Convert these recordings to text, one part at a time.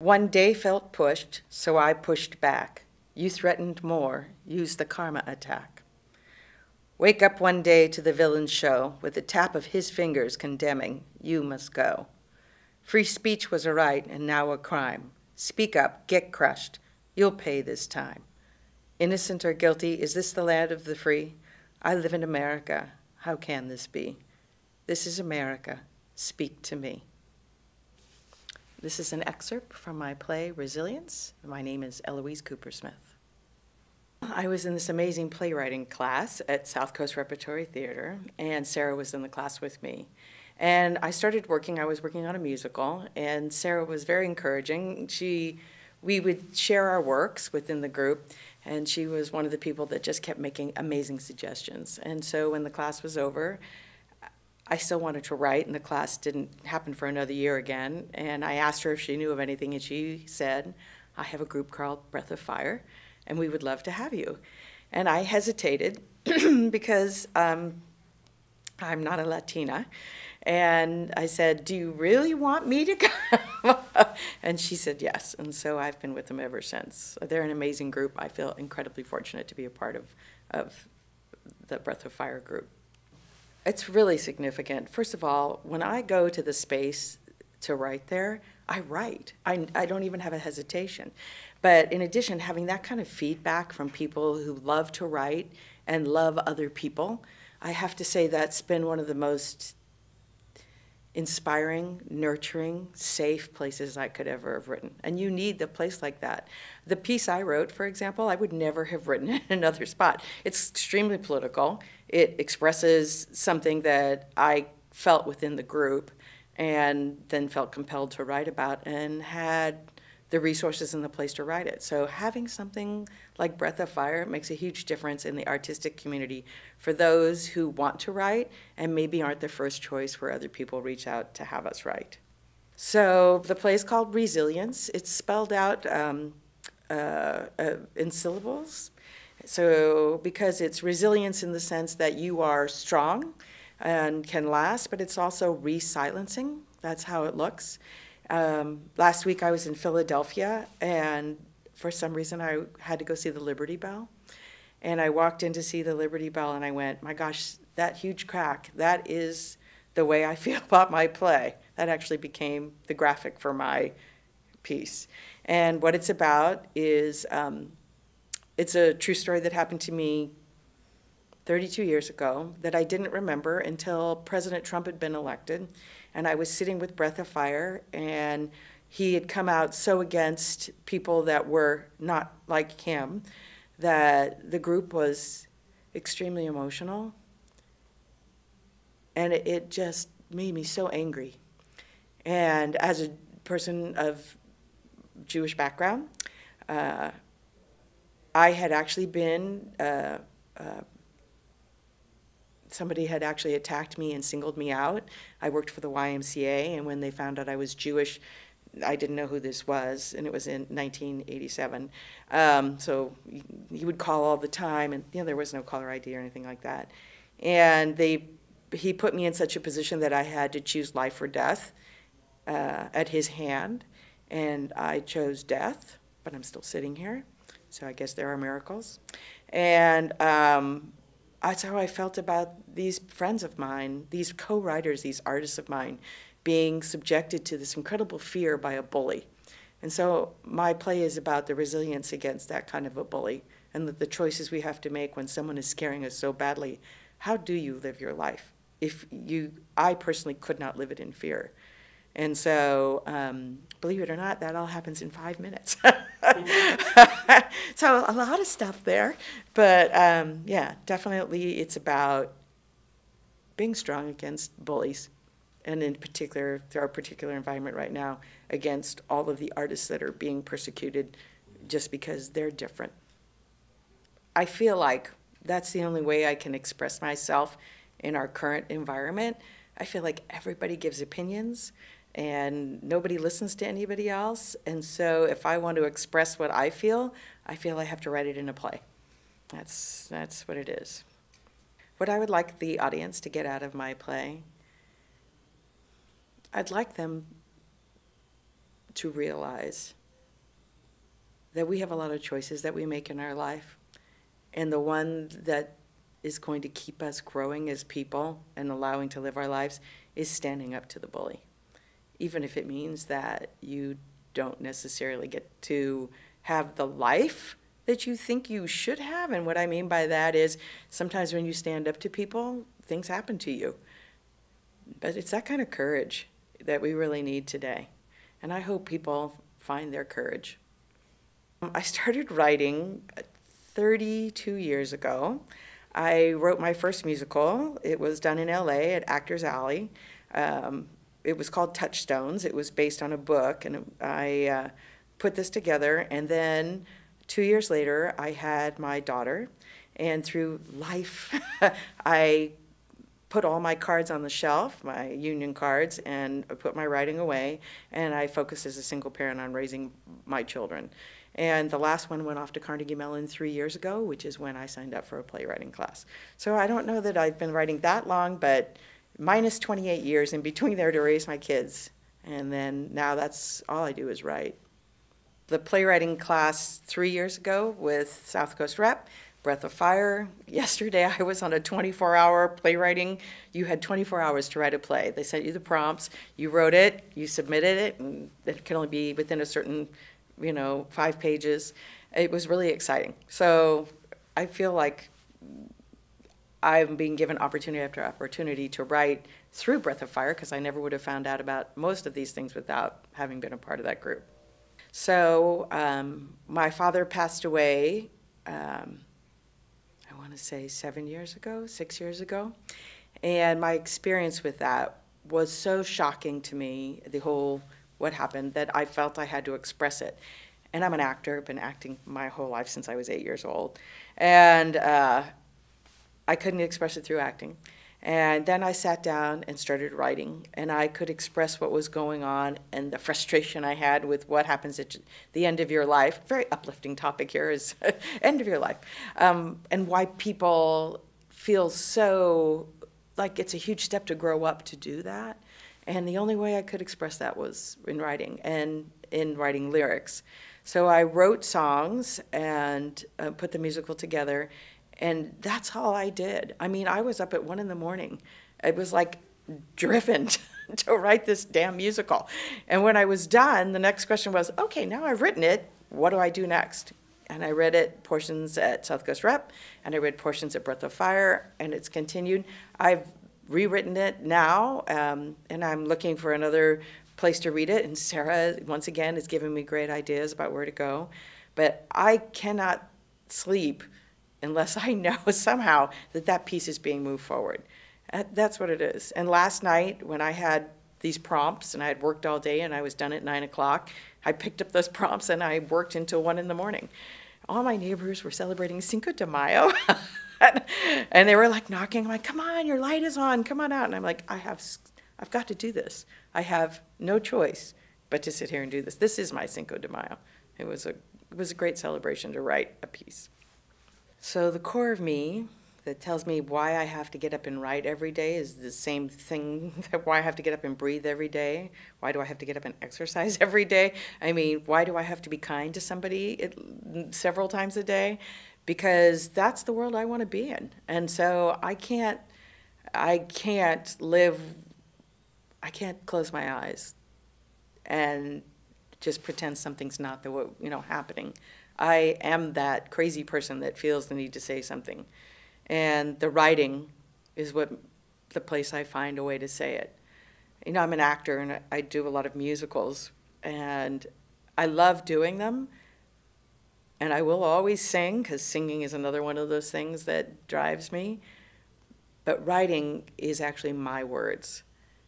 One day felt pushed, so I pushed back. You threatened more, use the karma attack. Wake up one day to the villain's show, with the tap of his fingers condemning, you must go. Free speech was a right and now a crime. Speak up, get crushed, you'll pay this time. Innocent or guilty, is this the land of the free? I live in America, how can this be? This is America, speak to me. This is an excerpt from my play, Re-sil-ience. My name is Eloise Coopersmith. I was in this amazing playwriting class at South Coast Repertory Theater, and Sarah was in the class with me. And I started working, I was working on a musical, and Sarah was very encouraging. We would share our works within the group, and she was one of the people that just kept making amazing suggestions. And so when the class was over, I still wanted to write, and the class didn't happen for another year again. And I asked her if she knew of anything, and she said, I have a group called Breath of Fire, and we would love to have you. And I hesitated because I'm not a Latina. And I said, do you really want me to come? And she said yes. And so I've been with them ever since. They're an amazing group. I feel incredibly fortunate to be a part of the Breath of Fire group. It's really significant. First of all, when I go to the space to write there, I write. I don't even have a hesitation. But in addition, having that kind of feedback from people who love to write and love other people, I have to say that's been one of the most inspiring, nurturing, safe places I could ever have written. And you need a place like that. The piece I wrote, for example, I would never have written in another spot. It's extremely political. It expresses something that I felt within the group and then felt compelled to write about and had the resources and the place to write it. So having something like Breath of Fire makes a huge difference in the artistic community for those who want to write and maybe aren't the first choice where other people reach out to have us write. So the play is called Re-sil-ience. It's spelled out in syllables. So because it's resilience in the sense that you are strong and can last, but it's also re-silencing. That's how it looks. Last week I was in Philadelphia, and for some reason I had to go see the Liberty Bell. And I walked in to see the Liberty Bell, and I went, my gosh, that huge crack, that is the way I feel about my play. That actually became the graphic for my piece. And what it's about is, it's a true story that happened to me 32 years ago that I didn't remember until President Trump had been elected. And I was sitting with Breath of Fire, and he had come out so against people that were not like him that the group was extremely emotional. And it just made me so angry. And as a person of Jewish background, I had actually been somebody had actually attacked me and singled me out. I worked for the YMCA, and when they found out I was Jewish, I didn't know who this was, and it was in 1987. So he would call all the time, and there was no caller ID or anything like that. And he put me in such a position that I had to choose life or death at his hand, and I chose death, but I'm still sitting here, so I guess there are miracles. And that's how I felt about these friends of mine, these co-writers, these artists of mine, being subjected to this incredible fear by a bully. And so my play is about the resilience against that kind of a bully and the choices we have to make when someone is scaring us so badly. How do you live your life? I personally could not live it in fear. And so, believe it or not, that all happens in 5 minutes. So a lot of stuff there, but yeah, definitely it's about being strong against bullies, and in particular, through our particular environment right now, against all of the artists that are being persecuted just because they're different. I feel like that's the only way I can express myself in our current environment. I feel like everybody gives opinions, and nobody listens to anybody else. And so if I want to express what I feel I have to write it in a play. That's what it is. What I would like the audience to get out of my play, I'd like them to realize that we have a lot of choices that we make in our life, and the one that is going to keep us growing as people and allowing to live our lives is standing up to the bully, even if it means that you don't necessarily get to have the life that you think you should have. And what I mean by that is sometimes when you stand up to people, things happen to you. But it's that kind of courage that we really need today. And I hope people find their courage. I started writing 32 years ago. I wrote my first musical. It was done in LA at Actors Alley. It was called Touchstones. It was based on a book, and I put this together. And then 2 years later, I had my daughter, and through life, I put all my cards on the shelf, my union cards, and I put my writing away, and I focused as a single parent on raising my children. And the last one went off to Carnegie Mellon 3 years ago, which is when I signed up for a playwriting class. So I don't know that I've been writing that long, but minus 28 years in between there to raise my kids. And then now that's all I do is write. The playwriting class 3 years ago with South Coast Rep, Breath of Fire. Yesterday I was on a 24-hour playwriting. You had 24 hours to write a play. They sent you the prompts, you wrote it, you submitted it, and it can only be within a certain 5 pages. It was really exciting. So I feel like I'm being given opportunity after opportunity to write through Breath of Fire, because I never would have found out about most of these things without having been a part of that group. So my father passed away, I want to say 6 years ago. And my experience with that was so shocking to me, what happened, that I felt I had to express it. And I'm an actor, been acting my whole life since I was 8 years old. And I couldn't express it through acting. And then I sat down and started writing, and I could express what was going on and the frustration I had with what happens at the end of your life. Very uplifting topic here is end of your life. And why people feel so like it's a huge step to grow up to do that. And the only way I could express that was in writing, and in writing lyrics. So I wrote songs and put the musical together, and that's all I did. I mean, I was up at 1 in the morning. It was like driven to write this damn musical. And when I was done, the next question was, okay, now I've written it, what do I do next? And I read it portions at South Coast Rep, and I read portions at Breath of Fire, and it's continued. I've rewritten it now, and I'm looking for another place to read it. And Sarah, once again, is giving me great ideas about where to go. But I cannot sleep unless I know somehow that that piece is being moved forward. That's what it is. And last night, when I had these prompts, and I had worked all day, and I was done at 9 o'clock, I picked up those prompts, and I worked until 1 in the morning. All my neighbors were celebrating Cinco de Mayo. And they were like knocking, I'm like, come on, your light is on, come on out. And I'm like, I've got to do this. I have no choice but to sit here and do this. This is my Cinco de Mayo. It was a great celebration to write a piece. So the core of me that tells me why I have to get up and write every day is the same thing that why I have to get up and breathe every day. Why do I have to get up and exercise every day? I mean, why do I have to be kind to somebody several times a day? Because that's the world I want to be in. And so I can't close my eyes and just pretend something's not happening. I am that crazy person that feels the need to say something. And the writing is the place I find a way to say it. I'm an actor, and I do a lot of musicals, and I love doing them. And I will always sing, because singing is another one of those things that drives me. But writing is actually my words.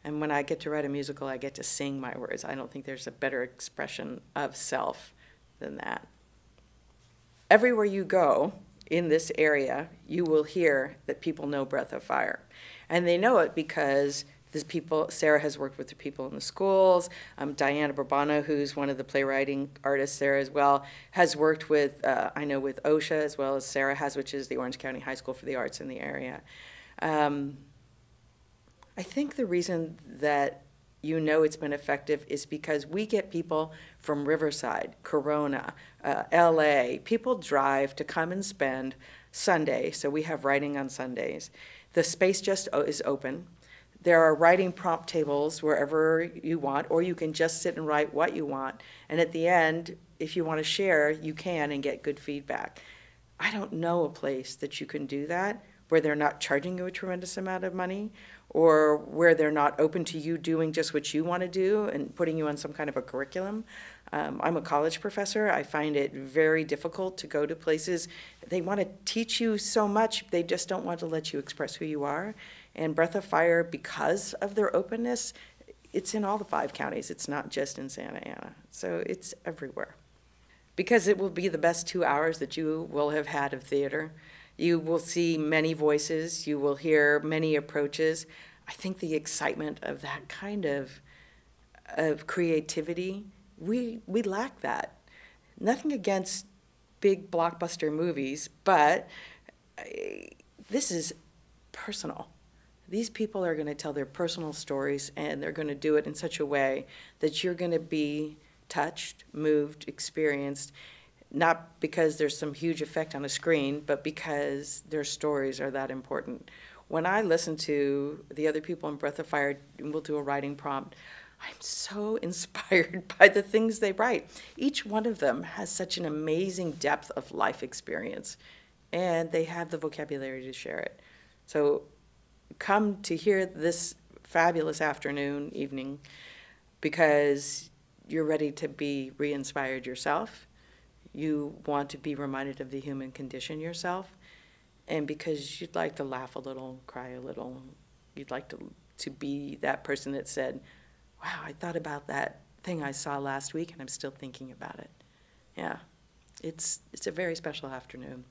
And when I get to write a musical, I get to sing my words. I don't think there's a better expression of self than that. Everywhere you go in this area, you will hear that people know Breath of Fire. And they know it because Sarah has worked with the people in the schools. Diana Bourbano, who's one of the playwriting artists there as well, has worked with, I know, with OSHA, as well as Sarah has, which is the Orange County High School for the Arts in the area. I think the reason that you know it's been effective is because we get people from Riverside, Corona, LA. People drive to come and spend Sunday, so we have writing on Sundays. The space just is open. There are writing prompt tables wherever you want, or you can just sit and write what you want. And at the end, if you want to share, you can and get good feedback. I don't know a place that you can do that where they're not charging you a tremendous amount of money, or where they're not open to you doing just what you want to do and putting you on some kind of a curriculum. I'm a college professor. I find it very difficult to go to places. They want to teach you so much, they just don't want to let you express who you are. And Breath of Fire, because of their openness, it's in all the 5 counties. It's not just in Santa Ana. So it's everywhere. Because it will be the best 2 hours that you will have had of theater. You will see many voices. You will hear many approaches. I think the excitement of that kind of creativity, we lack that. Nothing against big blockbuster movies, but this is personal. These people are going to tell their personal stories, and they're going to do it in such a way that you're going to be touched, moved, experienced, not because there's some huge effect on a screen, but because their stories are that important. When I listen to the other people in Breath of Fire, and we'll do a writing prompt, I'm so inspired by the things they write. Each one of them has such an amazing depth of life experience, and they have the vocabulary to share it. So come to hear this fabulous afternoon, evening, because you're ready to be re-inspired yourself. You want to be reminded of the human condition yourself, and because you'd like to laugh a little, cry a little. You'd like to be that person that said, wow, I thought about that thing I saw last week and I'm still thinking about it. Yeah, it's a very special afternoon.